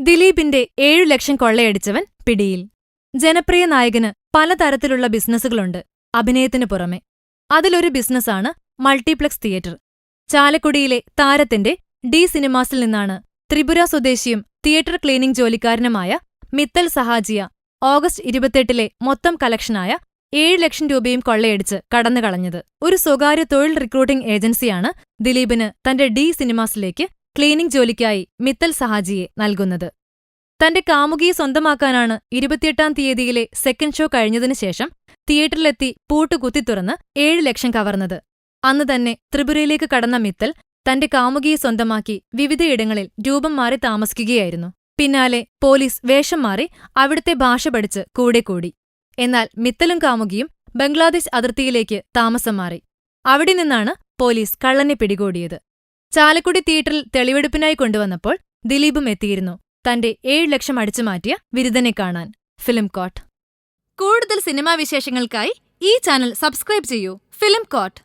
ദിലീപിന്റെ 7 ലക്ഷം കൊള്ളയടിച്ചവൻ പിടിയിൽ. ജനപ്രിയ നായകന് പലതരത്തിലുള്ള ബിസിനസ്സുകളുണ്ട് അഭിനയത്തിനു പുറമെ. അതിലൊരു ബിസിനസ്സാണ് മൾട്ടിപ്ലക്സ് തിയേറ്റർ. ചാലക്കുടിയിലെ താരത്തിന്റെ ഡി സിനിമാസിൽ നിന്നാണ് ത്രിപുര സ്വദേശിയും തിയേറ്റർ ക്ലീനിംഗ് ജോലിക്കാരനുമായ മിത്തൽ സഹാജിയ ഓഗസ്റ്റ് 28 മൊത്തം കളക്ഷനായ 7 ലക്ഷം രൂപയും കൊള്ളയടിച്ച് കടന്നുകളഞ്ഞത്. ഒരു സ്വകാര്യ തൊഴിൽ റിക്രൂട്ടിംഗ് ഏജൻസിയാണ് ദിലീപിന് തന്റെ ഡി സിനിമാസിലേക്ക് ക്ലീനിംഗ് ജോലിക്കായി മിത്തൽ സഹാജിയെ നൽകുന്നത്. തന്റെ കാമുകിയെ സ്വന്തമാക്കാനാണ് 28-ാം തീയതിയിലെ സെക്കൻഡ് ഷോ കഴിഞ്ഞതിനുശേഷം തിയേറ്ററിലെത്തി പൂട്ട് കുത്തിത്തുറന്ന് 7 ലക്ഷം കവർന്നത്. അന്ന് തന്നെ ത്രിപുരയിലേക്ക് കടന്ന മിത്തൽ തന്റെ കാമുകിയെ സ്വന്തമാക്കി വിവിധയിടങ്ങളിൽ രൂപം മാറി താമസിക്കുകയായിരുന്നു. പിന്നാലെ പോലീസ് വേഷം മാറി അവിടുത്തെ ഭാഷ പഠിച്ച് കൂടെ കൂടി. എന്നാൽ മിത്തലും കാമുകിയും ബംഗ്ലാദേശ് അതിർത്തിയിലേക്ക് താമസം മാറി. അവിടെ നിന്നാണ് പോലീസ് കള്ളനെ പിടികൂടിയത്. ചാലക്കുടി തിയേറ്ററിൽ തെളിവെടുപ്പിനായി കൊണ്ടുവന്നപ്പോൾ ദിലീപും എത്തിയിരുന്നു തന്റെ 7 ലക്ഷം അടിച്ചുമാറ്റിയ വിരുദ്ധനെ കാണാൻ. ഫിലിം കോട്ട്. കൂടുതൽ സിനിമാ വിശേഷങ്ങൾക്കായി ഈ ചാനൽ സബ്സ്ക്രൈബ് ചെയ്യൂ. Film coat.